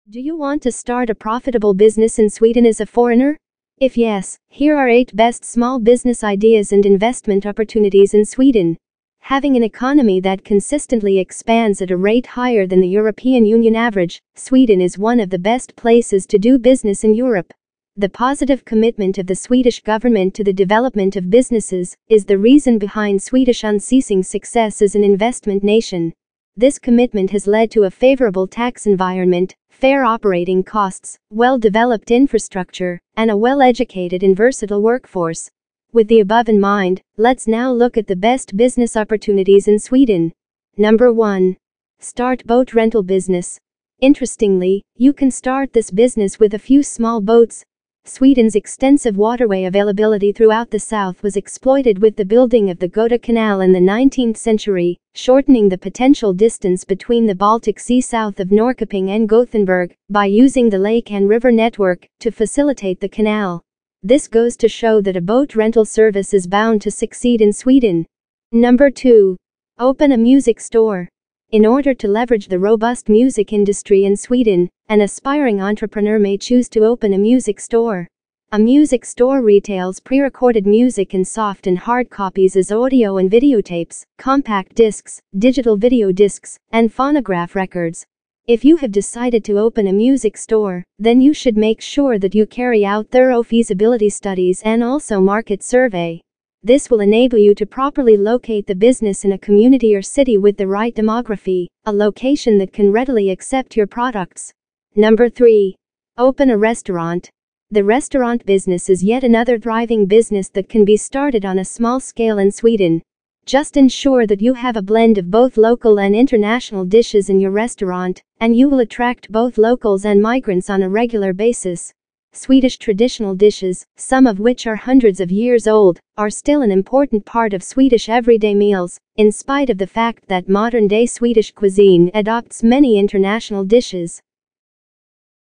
Do you want to start a profitable business in Sweden as a foreigner? If yes, here are 8 best small business ideas and investment opportunities in Sweden. Having an economy that consistently expands at a rate higher than the European Union average, Sweden is one of the best places to do business in Europe. The positive commitment of the Swedish government to the development of businesses is the reason behind Swedish unceasing success as an investment nation. This commitment has led to a favorable tax environment, fair operating costs, well-developed infrastructure, and a well-educated and versatile workforce. With the above in mind, let's now look at the best business opportunities in Sweden. Number 1. Start boat rental business. Interestingly, you can start this business with a few small boats. Sweden's extensive waterway availability throughout the south was exploited with the building of the Gota Canal in the 19th century, shortening the potential distance between the Baltic Sea south of Norrköping and Gothenburg, by using the lake and river network to facilitate the canal. This goes to show that a boat rental service is bound to succeed in Sweden. Number 2. Open a music store. In order to leverage the robust music industry in Sweden, an aspiring entrepreneur may choose to open a music store. A music store retails pre-recorded music in soft and hard copies as audio and videotapes, compact discs, digital video discs, and phonograph records. If you have decided to open a music store, then you should make sure that you carry out thorough feasibility studies and also market survey. This will enable you to properly locate the business in a community or city with the right demography, a location that can readily accept your products. Number 3. Open a restaurant. The restaurant business is yet another thriving business that can be started on a small scale in Sweden. Just ensure that you have a blend of both local and international dishes in your restaurant, and you will attract both locals and migrants on a regular basis. Swedish traditional dishes, some of which are hundreds of years old, are still an important part of Swedish everyday meals, in spite of the fact that modern-day Swedish cuisine adopts many international dishes.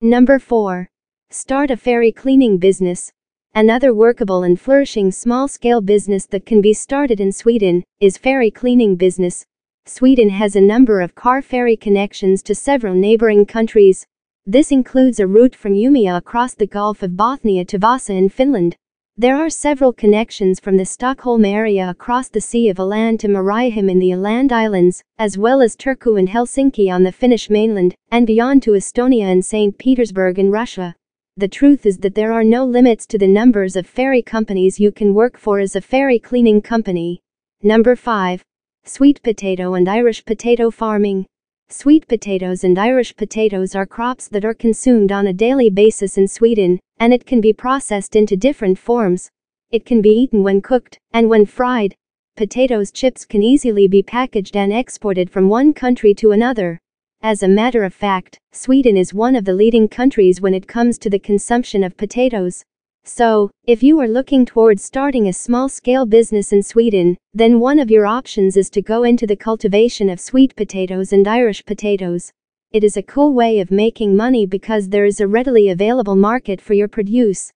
Number 4. Start a ferry cleaning business. Another workable and flourishing small-scale business that can be started in Sweden is ferry cleaning business. Sweden has a number of car ferry connections to several neighboring countries. This includes a route from Umeå across the Gulf of Bothnia to Vasa in Finland. There are several connections from the Stockholm area across the Sea of Åland to Mariehamn in the Åland Islands, as well as Turku and Helsinki on the Finnish mainland, and beyond to Estonia and St. Petersburg in Russia. The truth is that there are no limits to the numbers of ferry companies you can work for as a ferry cleaning company. Number 5. Sweet potato and Irish potato farming. Sweet potatoes and Irish potatoes are crops that are consumed on a daily basis in Sweden, and it can be processed into different forms. It can be eaten when cooked, and when fried. Potatoes chips can easily be packaged and exported from one country to another. As a matter of fact, Sweden is one of the leading countries when it comes to the consumption of potatoes. So, if you are looking towards starting a small-scale business in Sweden, then one of your options is to go into the cultivation of sweet potatoes and Irish potatoes. It is a cool way of making money because there is a readily available market for your produce.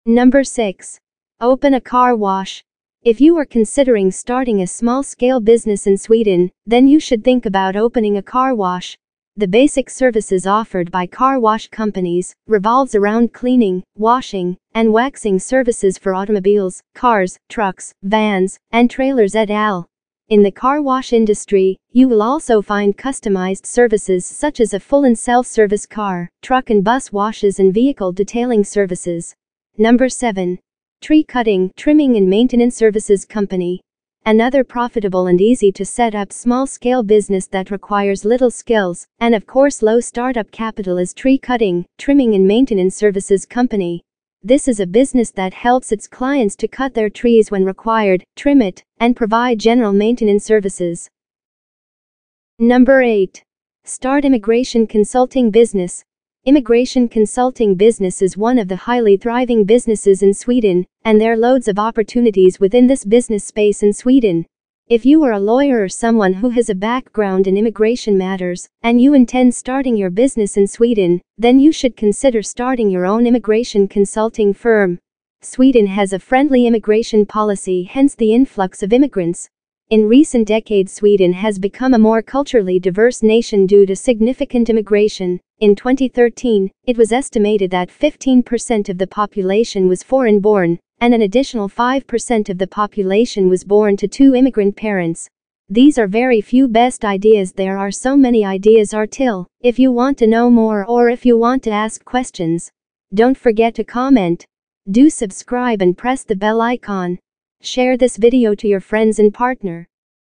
Number 6. Open a car wash. If you are considering starting a small-scale business in Sweden, then you should think about opening a car wash. The basic services offered by car wash companies revolves around cleaning, washing, and waxing services for automobiles, cars, trucks, vans, and trailers et al. In the car wash industry, you will also find customized services such as a full and self-service car, truck and bus washes and vehicle detailing services. Number 7. Tree cutting, trimming and maintenance services company. Another profitable and easy to set up small-scale business that requires little skills, and of course low startup capital is tree cutting, trimming and maintenance services company. This is a business that helps its clients to cut their trees when required, trim it, and provide general maintenance services. Number 8. Start immigration consulting business. Immigration consulting business is one of the highly thriving businesses in Sweden, and there are loads of opportunities within this business space in Sweden. If you are a lawyer or someone who has a background in immigration matters, and you intend starting your business in Sweden, then you should consider starting your own immigration consulting firm. Sweden has a friendly immigration policy, hence the influx of immigrants. In recent decades, Sweden has become a more culturally diverse nation due to significant immigration. In 2013, it was estimated that 15% of the population was foreign-born, and an additional 5% of the population was born to two immigrant parents. These are very few best ideas. There are so many ideas till. If you want to know more or if you want to ask questions, don't forget to comment. Do subscribe and press the bell icon. Share this video to your friends and partner.